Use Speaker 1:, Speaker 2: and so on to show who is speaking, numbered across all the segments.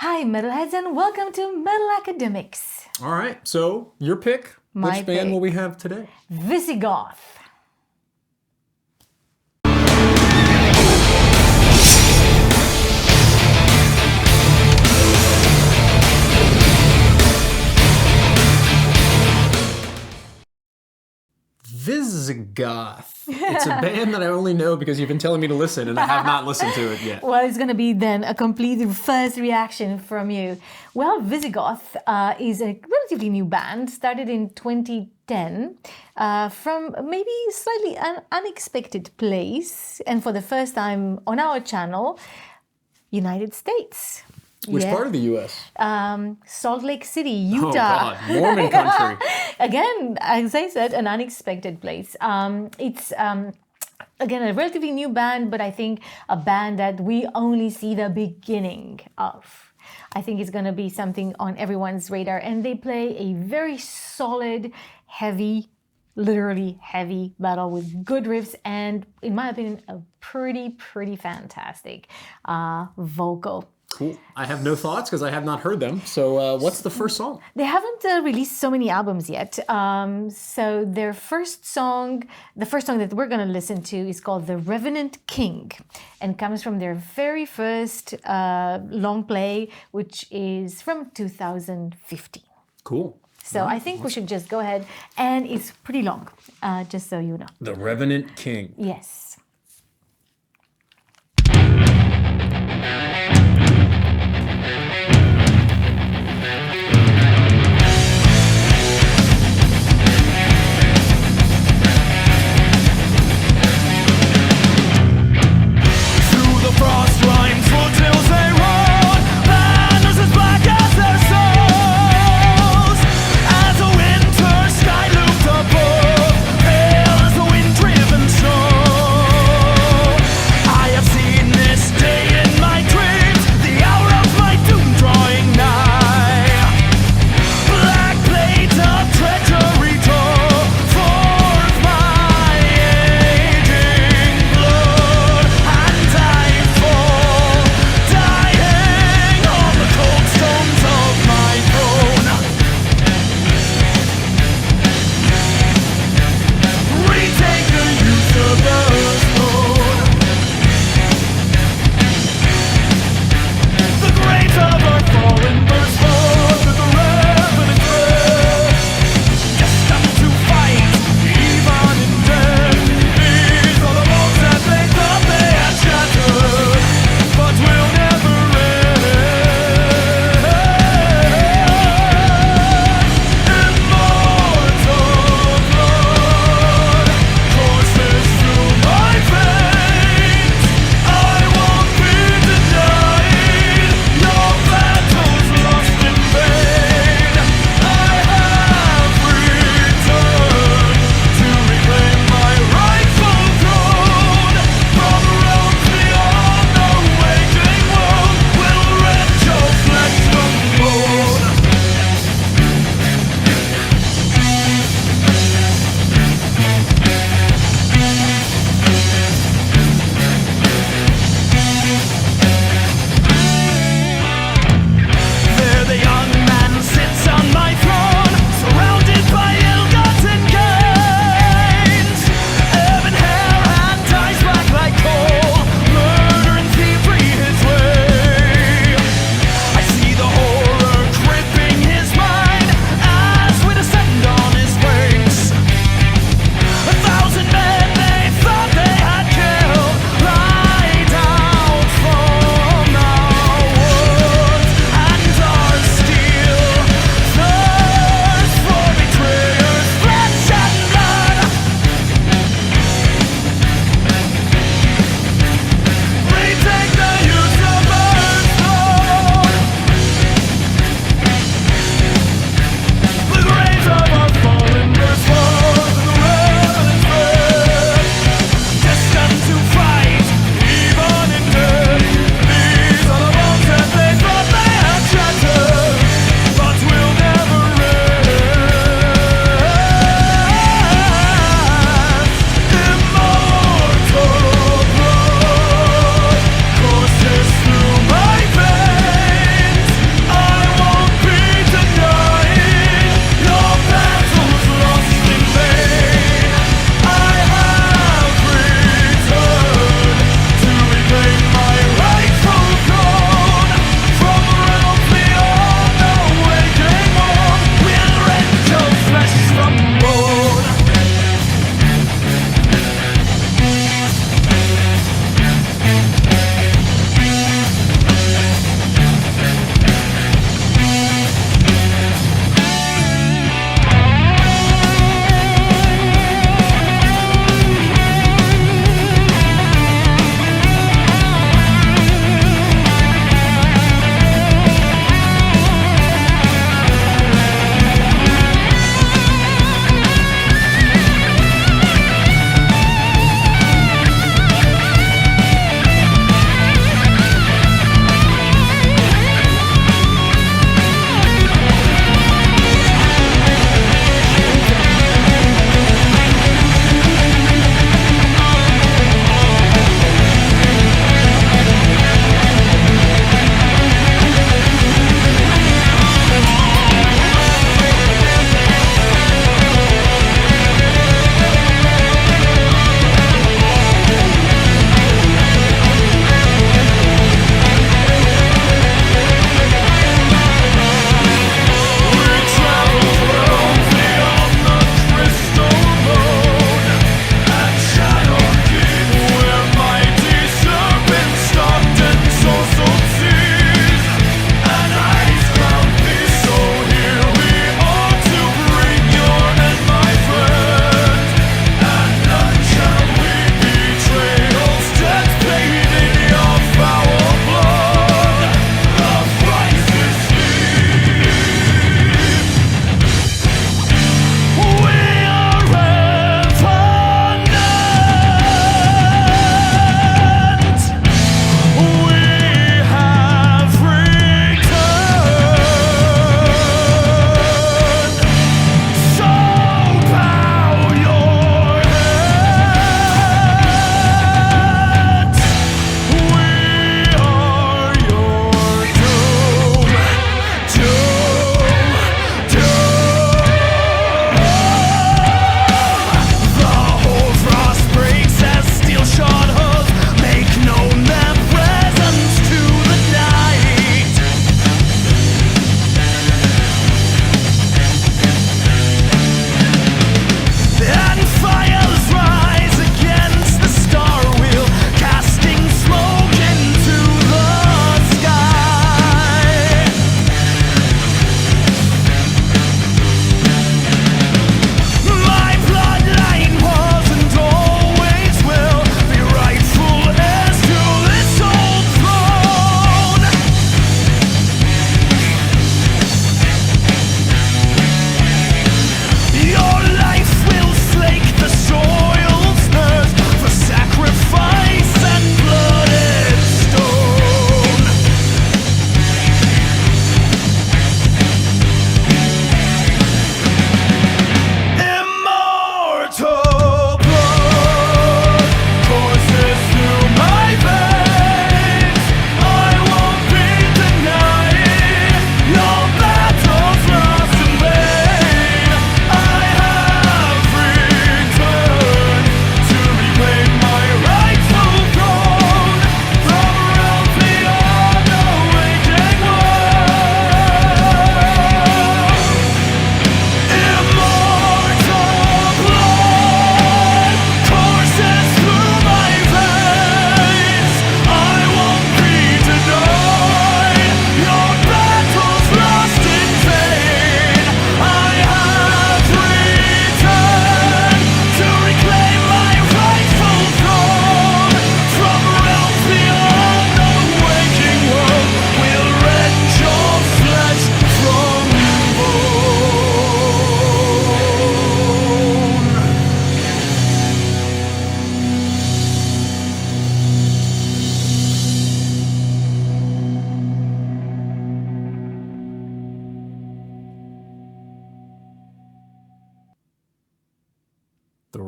Speaker 1: Hi, Metalheads, and welcome to Metal Academix.
Speaker 2: All right, so your pick.
Speaker 1: My
Speaker 2: Which band
Speaker 1: pick.
Speaker 2: will we have today?
Speaker 1: Visigoth.
Speaker 2: Visigoth. It's a band that I only know because you've been telling me to listen, and I have not listened to it yet.
Speaker 1: Well, it's going to be then a complete first reaction from you. Well, Visigoth is a relatively new band, started in 2010 from maybe slightly an unexpected place, and for the first time on our channel, United States.
Speaker 2: Which part of the U.S.?
Speaker 1: Salt Lake City,
Speaker 2: Oh,
Speaker 1: Utah.
Speaker 2: God, Mormon country.
Speaker 1: Again, as I said, an unexpected place. It's again a relatively new band, but I think a band that we only see the beginning of. I think it's going to be something on everyone's radar, and they play a very solid, heavy, literally heavy metal with good riffs and, in my opinion, a pretty fantastic vocal.
Speaker 2: Cool. I have no thoughts because I have not heard them. So what's the first song?
Speaker 1: They haven't released so many albums yet. So their first song, the first song that we're going to listen to is called The Revenant King and comes from their very first long play, which is from 2015.
Speaker 2: Cool.
Speaker 1: So I think we should just go ahead, and it's pretty long, just so you know.
Speaker 2: The Revenant King.
Speaker 1: Yes.
Speaker 3: I have seen this day in my dreams.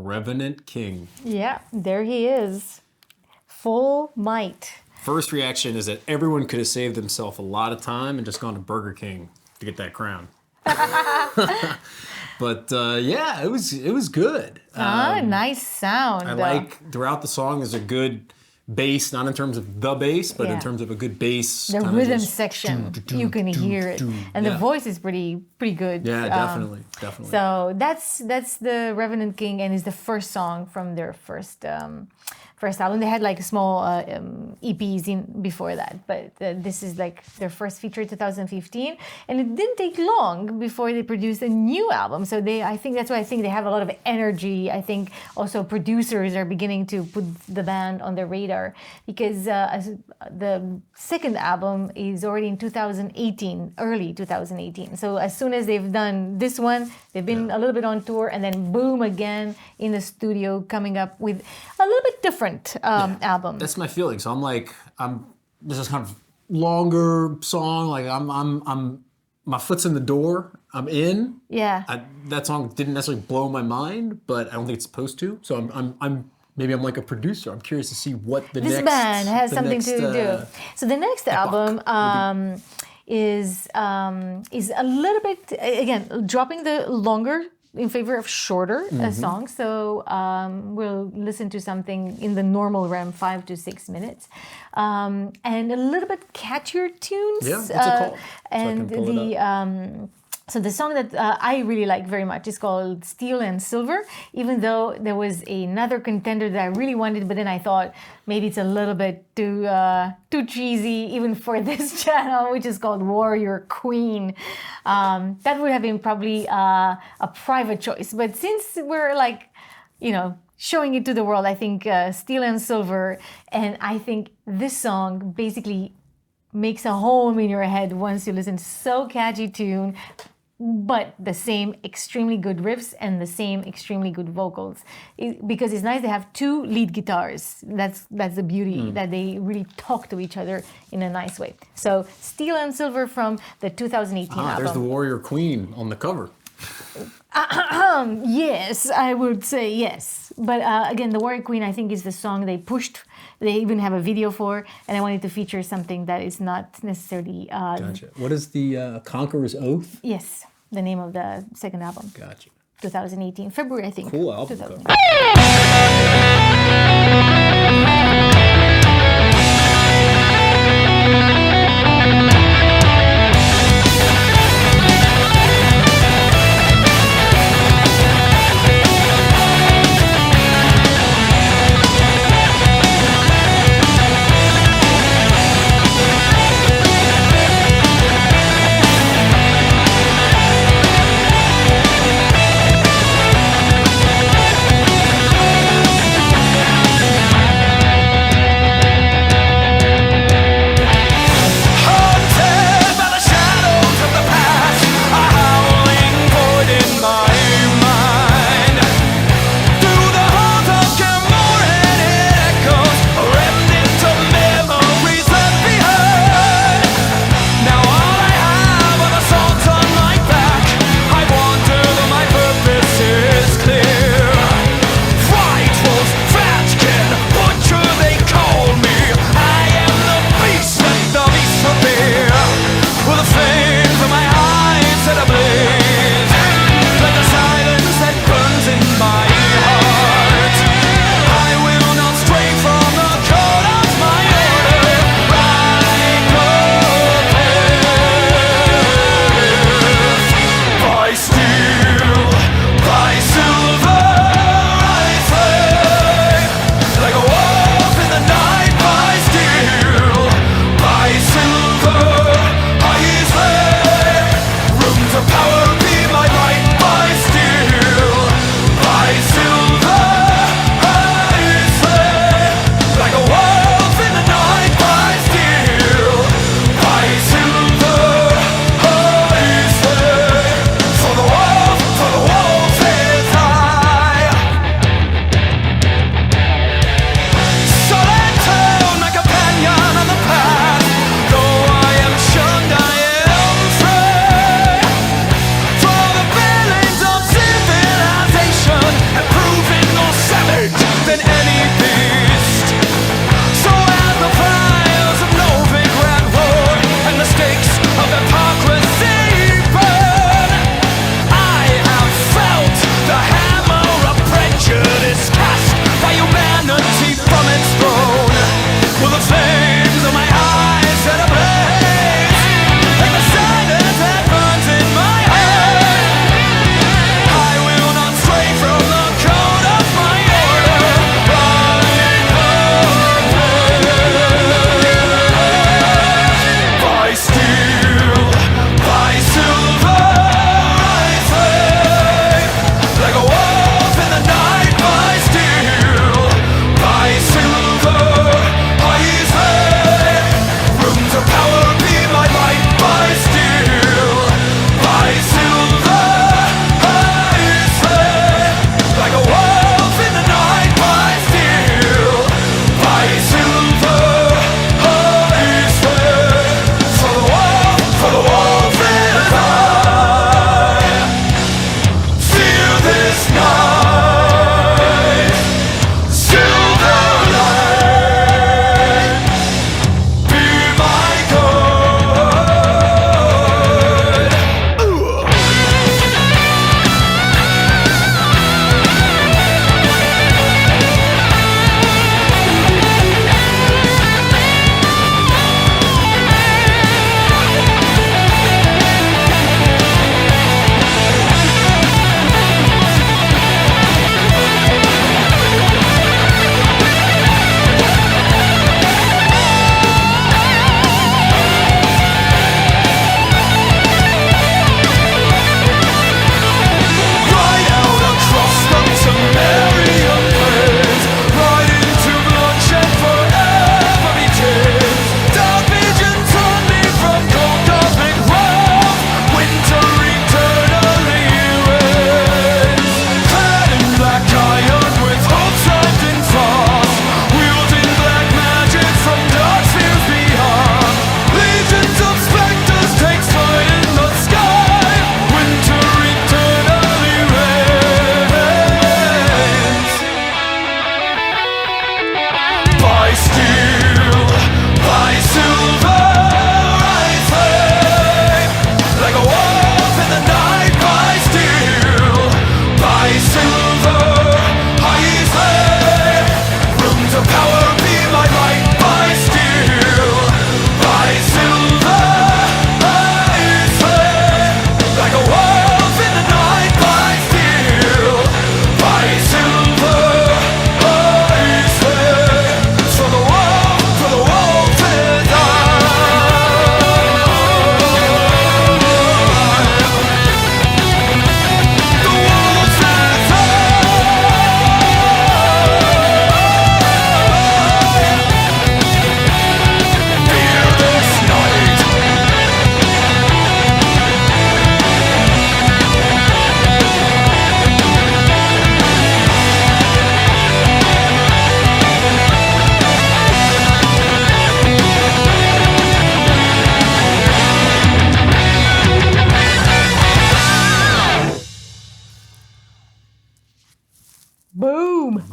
Speaker 2: Revenant King.
Speaker 1: Yeah, there he is. Full might.
Speaker 2: First reaction is that everyone could have saved themselves a lot of time and just gone to Burger King to get that crown. But yeah, it was good.
Speaker 1: Nice sound.
Speaker 2: I like throughout the song there's a good bass, not in terms of the bass, but in terms of a good bass.
Speaker 1: The rhythm section, you can hear it, and the voice is pretty good.
Speaker 2: Yeah, definitely.
Speaker 1: So that's the Revenant King, and is the first song from their first album. They had like small EPs in before that, but this is like their first feature in 2015, and it didn't take long before they produced a new album. So I think that's why I think they have a lot of energy. I think also producers are beginning to put the band on their radar, because the second album is already in 2018, early 2018. So as soon as they've done this one, they've been a little bit on tour, and then boom, again in the studio, coming up with a little bit different album.
Speaker 2: That's my feeling. So this is kind of longer song. Like I'm my foot's in the door. I'm in.
Speaker 1: Yeah.
Speaker 2: That song didn't necessarily blow my mind, but I don't think it's supposed to. So maybe I'm like a producer. I'm curious to see what
Speaker 1: this band has something to do. So the next album is a little bit, again, dropping the longer in favor of shorter songs. So we'll listen to something in the normal realm, 5 to 6 minutes, and a little bit catchier tunes.
Speaker 2: Yeah, what's it called?
Speaker 1: And so the song that I really like very much is called Steel and Silver, even though there was another contender that I really wanted, but then I thought maybe it's a little bit too cheesy even for this channel, which is called Warrior Queen. That would have been probably a private choice. But since we're like, showing it to the world, I think Steel and Silver, and I think this song basically makes a home in your head once you listen. So catchy tune, but the same extremely good riffs and the same extremely good vocals. Because it's nice they have two lead guitars. That's the beauty, that they really talk to each other in a nice way. So Steel and Silver from the 2018 album.
Speaker 2: There's the Warrior Queen on the cover.
Speaker 1: Yes, I would say yes. But again, the Warrior Queen, I think, is the song they pushed. They even have a video for, and I wanted to feature something that is not necessarily...
Speaker 2: Gotcha. What is the Conqueror's Oath?
Speaker 1: Yes, the name of the second album.
Speaker 2: Gotcha.
Speaker 1: 2018, February, I think.
Speaker 2: Cool album.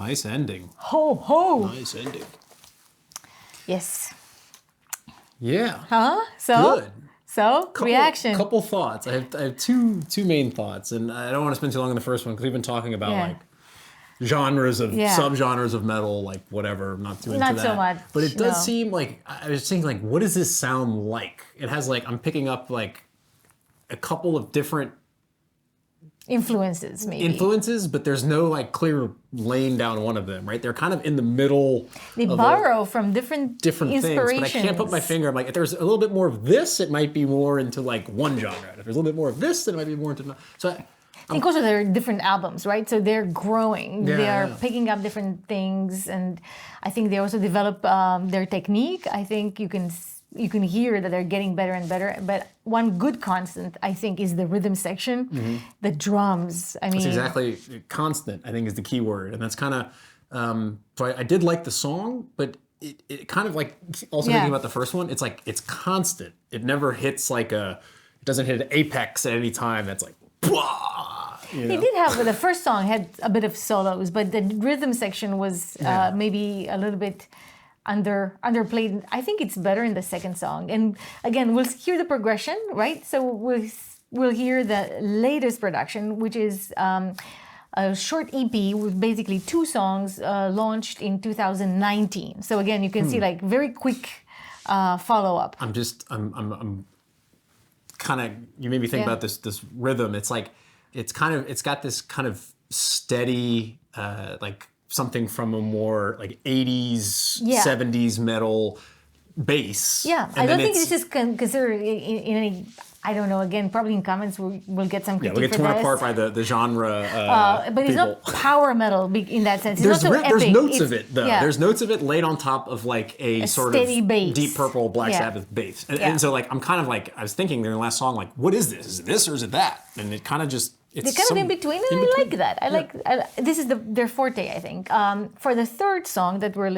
Speaker 2: Nice ending.
Speaker 1: Ho ho.
Speaker 2: Nice ending.
Speaker 1: Yes.
Speaker 2: Yeah.
Speaker 1: Huh? So.
Speaker 2: Good.
Speaker 1: So reaction.
Speaker 2: Couple thoughts. I have two main thoughts, and I don't want to spend too long on the first one because we've been talking about like genres of subgenres of metal, like whatever. I'm not too into that.
Speaker 1: Not so much.
Speaker 2: But it does seem like I was thinking like, what does this sound like? It has like I'm picking up like a couple of different
Speaker 1: influences, maybe.
Speaker 2: But there's no like clear lane down one of them, right? They're kind of in the middle.
Speaker 1: They borrow from different
Speaker 2: things, but I can't put my finger. I'm like, if there's a little bit more of this, it might be more into like one genre. If there's a little bit more of this, then it might be more into. So
Speaker 1: I think also they're different albums, right? So they're growing. They are picking up different things, and I think they also develop their technique. I think you can hear that they're getting better and better. But one good constant, I think, is the rhythm section, the drums. I mean,
Speaker 2: that's exactly constant. I think is the key word, and that's kind of. So I did like the song, but it kind of like also thinking about the first one. It's like it's constant. It never hits like it doesn't hit an apex at any time. That's like. Blah,
Speaker 1: They did have the first song had a bit of solos, but the rhythm section was maybe a little bit underplayed. I think it's better in the second song. And again, we'll hear the progression, right? So we'll hear the latest production, which is a short EP with basically 2 songs launched in 2019. So again, you can see like very quick follow up.
Speaker 2: I'm kind of, you made me think about this rhythm. It's like it's got this kind of steady like something from a more like 80s 70s metal bass.
Speaker 1: I don't think this is considered in any, I don't know, again, probably in comments we'll get some critique.
Speaker 2: We'll get torn apart by the genre.
Speaker 1: But it's not power metal in that sense. It's
Speaker 2: there's
Speaker 1: not so
Speaker 2: there's
Speaker 1: epic.
Speaker 2: notes of it though. There's notes of it laid on top of like a sort of
Speaker 1: bass.
Speaker 2: Deep Purple, Black Sabbath bass. And so like I'm kind of like I was thinking during the last song like what is this? Is it this or is it that? And it kind of just
Speaker 1: They're kind of in between, and I like that. This is their forte, I think. For the third song that we're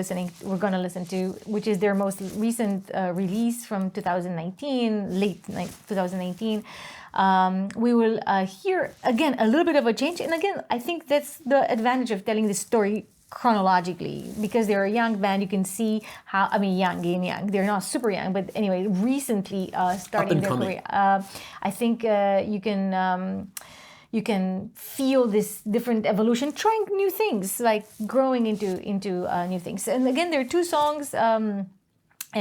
Speaker 1: going to listen to, which is their most recent release from 2019, late 2019. We will hear again a little bit of a change, and again, I think that's the advantage of telling the story chronologically, because they're a young band. You can see how, I mean, young. They're not super young, but anyway, recently starting their career. I think you can feel this different evolution, trying new things, like growing into new things. And again, there are 2 songs,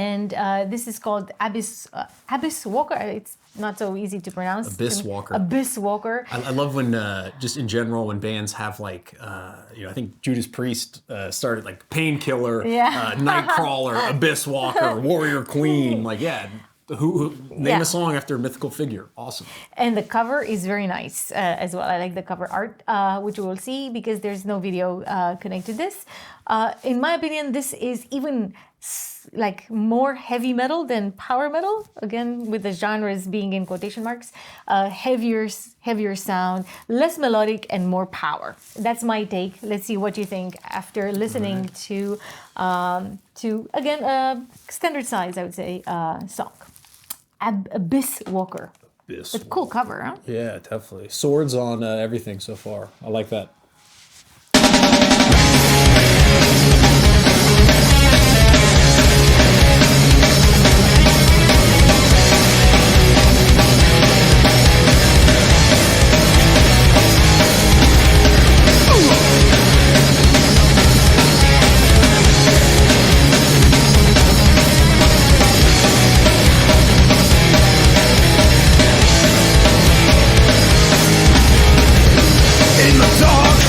Speaker 1: and this is called Abysswalker. It's not so easy to pronounce. Abysswalker.
Speaker 2: I love when, just in general, when bands have like, I think Judas Priest started like Painkiller, Nightcrawler, Abysswalker, Warrior Queen. Like, who name a song after a mythical figure. Awesome.
Speaker 1: And the cover is very nice as well. I like the cover art, which we will see because there's no video connected to this. In my opinion, this is even like more heavy metal than power metal. Again, with the genres being in quotation marks. Heavier sound, less melodic, and more power. That's my take. Let's see what you think after listening to again, a standard size, I would say, song. Abysswalker. It's a cool cover, huh?
Speaker 2: Yeah, definitely. Swords on everything so far. I like that.
Speaker 3: In the dark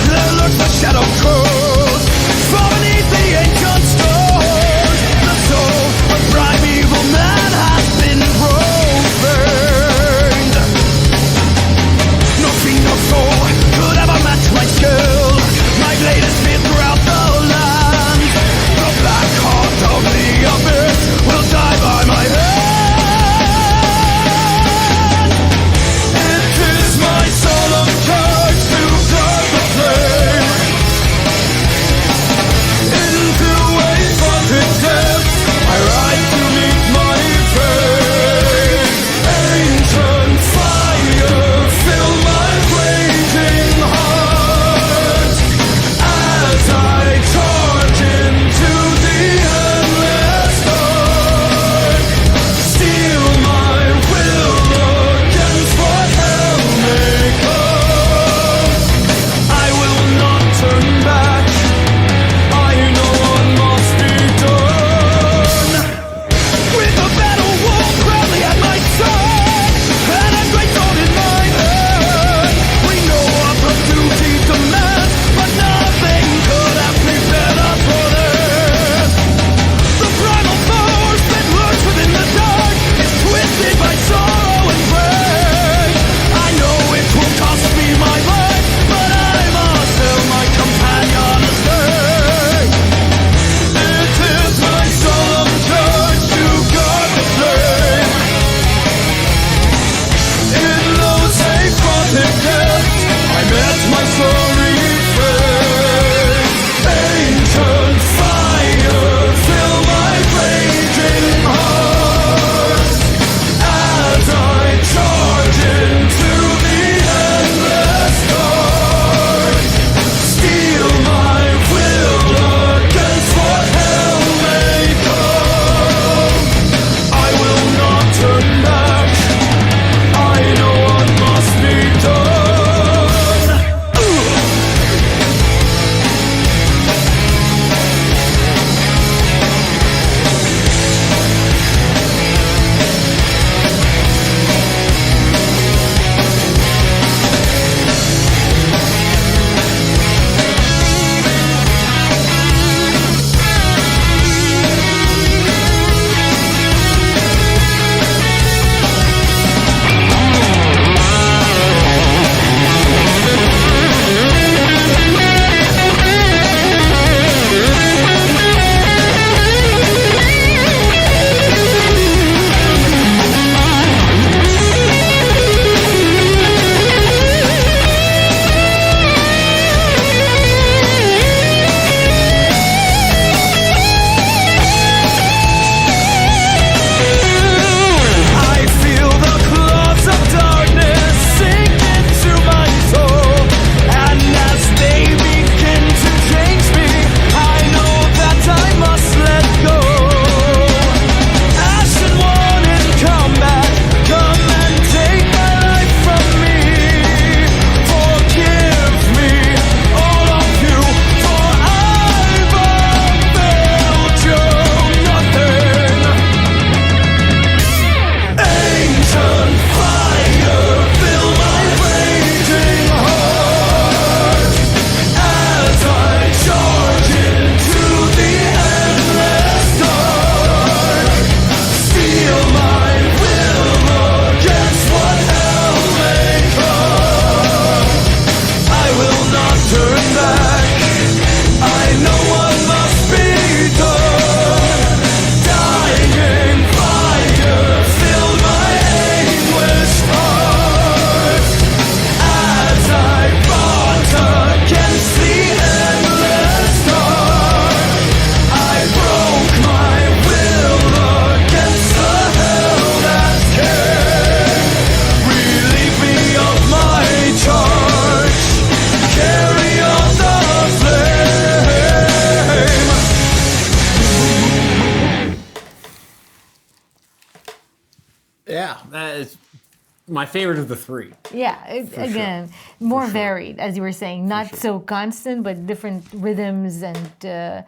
Speaker 2: my favorite of the three.
Speaker 1: Yeah, again, more varied, as you were saying, not so constant, but different rhythms and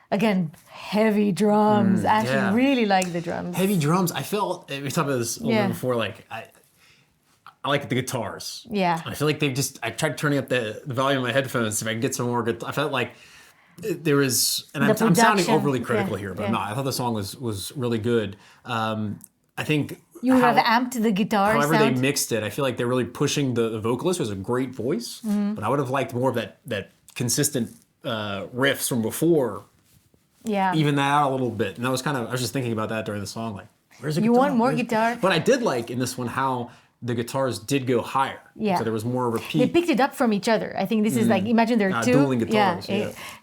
Speaker 1: again, heavy drums. I actually really like the drums.
Speaker 2: Heavy drums. I felt we talked about this a little bit before. Like I like the guitars.
Speaker 1: Yeah.
Speaker 2: I feel like I tried turning up the volume of my headphones if I could get some more. I felt like there was, and I'm sounding overly critical here, but I'm not. I thought the song was really good. I think
Speaker 1: you would have amped the guitar
Speaker 2: however
Speaker 1: sound.
Speaker 2: they mixed it. I feel like they're really pushing the vocalist, who has a great voice, but I would have liked more of that consistent riffs from before.
Speaker 1: Yeah.
Speaker 2: Even that out a little bit. And I was just thinking about that during the song, like, where's the guitar?
Speaker 1: You want more guitar?
Speaker 2: But I did like in this one how the guitars did go higher.
Speaker 1: Yeah.
Speaker 2: So there was more repeat.
Speaker 1: They picked it up from each other. I think this is like, imagine there are two.
Speaker 2: Dueling guitars.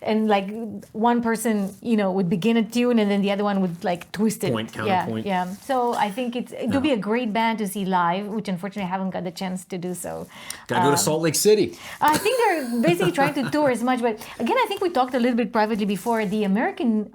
Speaker 1: And like one person, would begin a tune and then the other one would like twist it.
Speaker 2: Counterpoint.
Speaker 1: Yeah. So I think it'll be a great band to see live, which unfortunately I haven't got the chance to do so.
Speaker 2: Gotta go to Salt Lake City.
Speaker 1: I think they're basically trying to tour as much. But again, I think we talked a little bit privately before. The American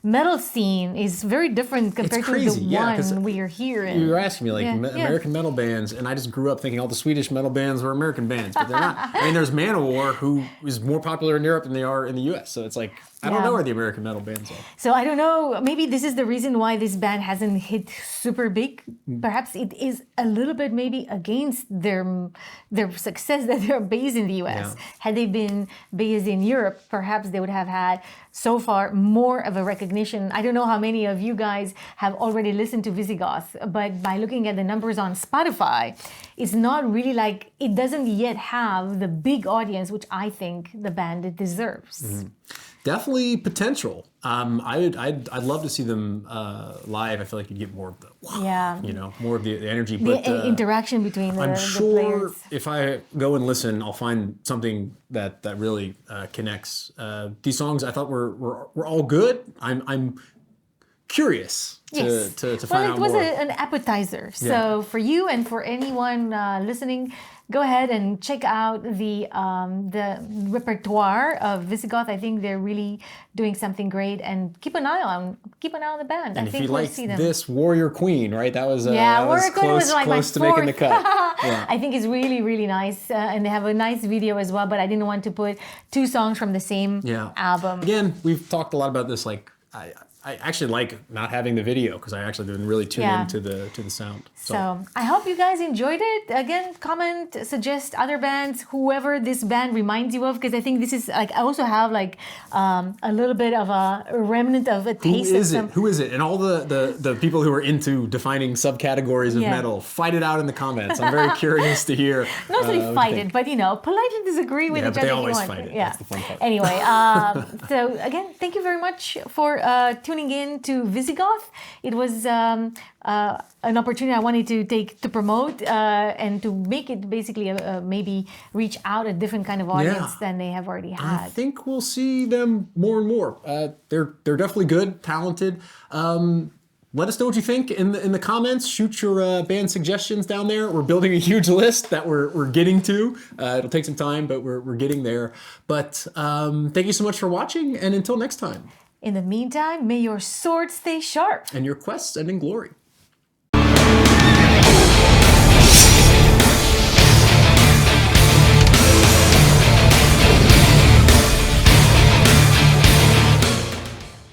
Speaker 1: metal scene is very different compared to the one we are here in.
Speaker 2: You were asking me, like, American metal bands, and I just grew up thinking all the Swedish metal bands were American bands, but they're not. I mean, there's Manowar, who is more popular in Europe than they are in the US, so it's like, I don't know where the American metal bands are.
Speaker 1: So I don't know, maybe this is the reason why this band hasn't hit super big. Perhaps it is a little bit maybe against their success that they're based in the US. Had they been based in Europe, perhaps they would have had so far more of a recognition. I don't know how many of you guys have already listened to Visigoth, but by looking at the numbers on Spotify, it's not really like, it doesn't yet have the big audience, which I think the band deserves.
Speaker 2: Definitely potential. I'd love to see them live. I feel like you'd get more of the more of the energy. But
Speaker 1: The interaction between the
Speaker 2: I'm sure
Speaker 1: players.
Speaker 2: if I go and listen, I'll find something that really connects. These songs I thought were all good. I'm curious to find out more.
Speaker 1: Well, it was an appetizer. So for you and for anyone listening, go ahead and check out the repertoire of Visigoth. I think they're really doing something great, and keep an eye on the band.
Speaker 2: And
Speaker 1: I
Speaker 2: if
Speaker 1: think
Speaker 2: you
Speaker 1: we'll
Speaker 2: like
Speaker 1: see them.
Speaker 2: this Warrior Queen, right? That was
Speaker 1: Warrior Queen was like
Speaker 2: close to
Speaker 1: my
Speaker 2: making the cut.
Speaker 1: I think it's really, really nice, and they have a nice video as well. But I didn't want to put two songs from the same album.
Speaker 2: Again, we've talked a lot about this. Like I actually like not having the video because I actually didn't really tune into the sound.
Speaker 1: So I hope you guys enjoyed it. Again, comment, suggest other bands, whoever this band reminds you of, because I think this is like, I also have like a little bit of a remnant of a taste of some.
Speaker 2: Who is it? And all the people who are into defining subcategories of metal, fight it out in the comments. I'm very curious to hear.
Speaker 1: Not really fight it, but politely disagree with each other.
Speaker 2: They always
Speaker 1: if you want.
Speaker 2: fight it. That's the fun part.
Speaker 1: Anyway, so again, thank you very much for tuning in to Visigoth. It was an opportunity I wanted to take to promote and to make it basically maybe reach out a different kind of audience than they have already had.
Speaker 2: I think we'll see them more and more. They're definitely good, talented. Let us know what you think in the comments. Shoot your band suggestions down there. We're building a huge list that we're getting to. It'll take some time, but we're getting there. But thank you so much for watching, and until next time.
Speaker 1: In the meantime, may your sword stay sharp.
Speaker 2: And your quests end in glory.